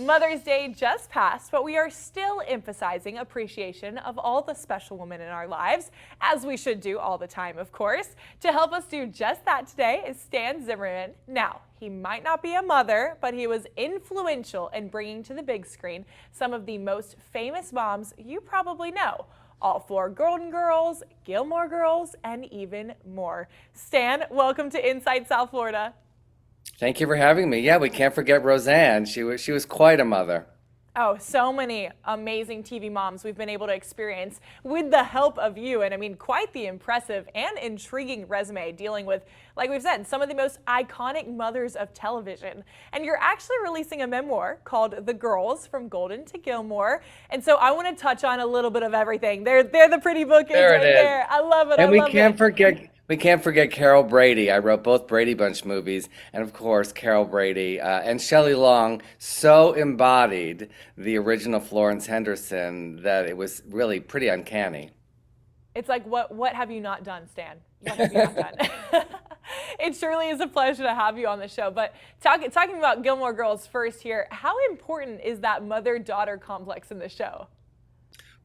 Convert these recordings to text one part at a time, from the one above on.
Mother's Day just passed, but we are still emphasizing appreciation of all the special women in our lives, as we should do all the time, of course. To help us do just that today is Stan Zimmerman. Now, he might not be a mother, but he was influential in bringing to the big screen some of the most famous moms you probably know. All four Golden Girls, Gilmore Girls, and even more. Stan, welcome to Inside South Florida. Thank you for having me. Yeah, we can't forget Roseanne. She was quite a mother. Oh, so many amazing TV moms we've been able to experience with the help of you. And I mean, quite the impressive and intriguing resume dealing with, like we've said, some of the most iconic mothers of television. And you're actually releasing a memoir called The Girls from Golden to Gilmore. And so I want to touch on a little bit of everything. There the pretty book is There right it is. there. I love it. I And we love can't it. forget we can't forget Carol Brady. I wrote both Brady Bunch movies, and of course Carol Brady and Shelley Long so embodied the original Florence Henderson that it was really pretty uncanny. It's like, what have you not done, Stan? What have you not done? It surely is a pleasure to have you on the show. But talking about Gilmore Girls first here, how important is that mother-daughter complex in the show?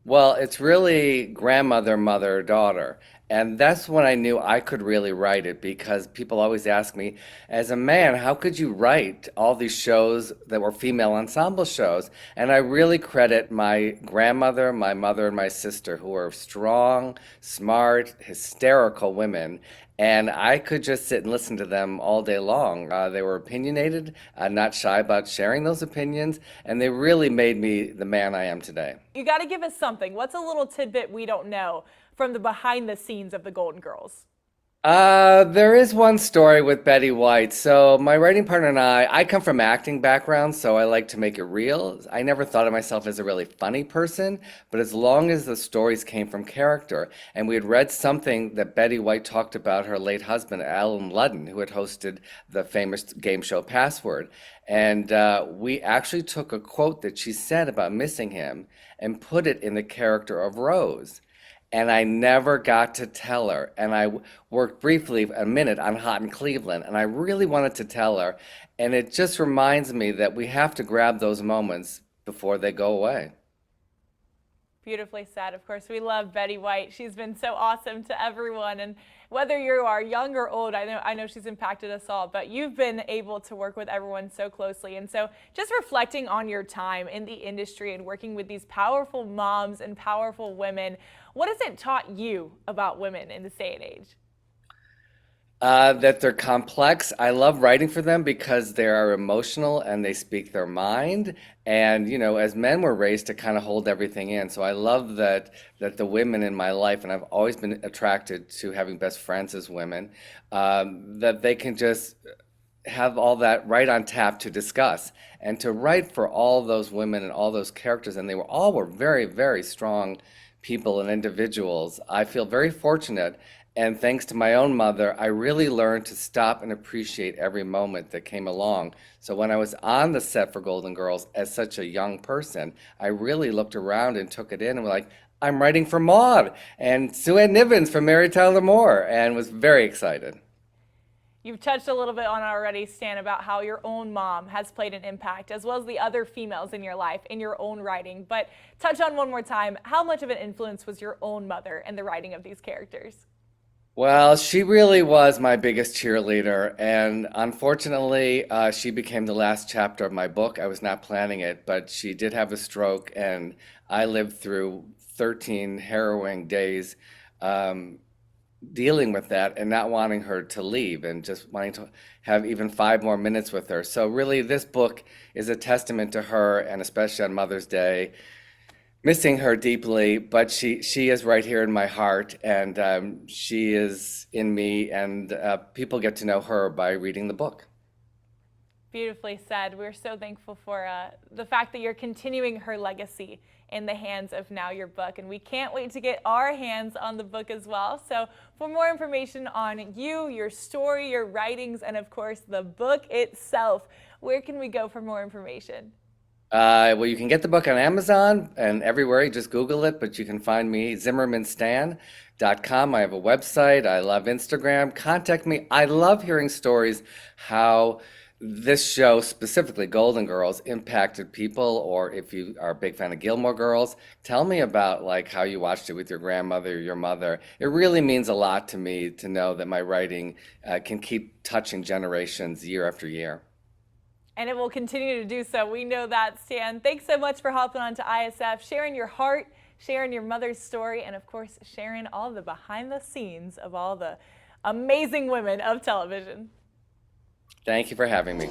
Well, it's really grandmother, mother, daughter. And that's when I knew I could really write it because people always ask me, as a man, how could you write all these shows that were female ensemble shows? And I really credit my grandmother, my mother, and my sister, who were strong, smart, hysterical women. And I could just sit and listen to them all day long. They were opinionated, not shy about sharing those opinions, and they really made me the man I am today. You got to give us something. What's a little tidbit we don't know from the behind the scenes of the Golden Girls? There is one story with Betty White. So my writing partner and I come from acting background, so I like to make it real. I never thought of myself as a really funny person, but as long as the stories came from character, and we had read something that Betty White talked about her late husband, Alan Ludden, who had hosted the famous game show Password. And we actually took a quote that she said about missing him and put it in the character of Rose. And I never got to tell her. And I worked briefly a minute on Hot in Cleveland, and I really wanted to tell her. And it just reminds me that we have to grab those moments before they go away. Beautifully said. Of course, we love Betty White. She's been so awesome to everyone. And whether you are young or old, I know she's impacted us all, but you've been able to work with everyone so closely. And so just reflecting on your time in the industry and working with these powerful moms and powerful women, what has it taught you about women in this day and age? That they're complex. I love writing for them because they are emotional and they speak their mind. And as men, we're raised to kind of hold everything in. So I love that the women in my life, and I've always been attracted to having best friends as women, that they can just have all that right on tap to discuss and to write for all those women and all those characters. And they were very, very strong people and individuals. I feel very fortunate. And thanks to my own mother, I really learned to stop and appreciate every moment that came along. So when I was on the set for Golden Girls as such a young person, I really looked around and took it in and was like, I'm writing for Maude and Sue Ann Nivens for Mary Tyler Moore, and was very excited. You've touched a little bit on it already, Stan, about how your own mom has played an impact, as well as the other females in your life, in your own writing. But touch on one more time, how much of an influence was your own mother in the writing of these characters? Well, she really was my biggest cheerleader, and unfortunately, she became the last chapter of my book. I was not planning it, but she did have a stroke, and I lived through 13 harrowing days dealing with that and not wanting her to leave and just wanting to have even 5 more minutes with her. So really, this book is a testament to her, and especially on Mother's Day, missing her deeply, but she is right here in my heart, and she is in me, and people get to know her by reading the book. Beautifully said. We're so thankful for the fact that you're continuing her legacy in the hands of now your book, and we can't wait to get our hands on the book as well. So for more information on you, your story, your writings, and of course the book itself, where can we go for more information? Well, you can get the book on Amazon and everywhere. You just Google it, but you can find me, ZimmermanStan.com. I have a website. I love Instagram. Contact me. I love hearing stories how this show specifically, Golden Girls, impacted people, or if you are a big fan of Gilmore Girls, tell me about like how you watched it with your grandmother or your mother. It really means a lot to me to know that my writing can keep touching generations year after year. And it will continue to do so. We know that, Stan. Thanks so much for hopping on to ISF, sharing your heart, sharing your mother's story, and of course, sharing all the behind the scenes of all the amazing women of television. Thank you for having me.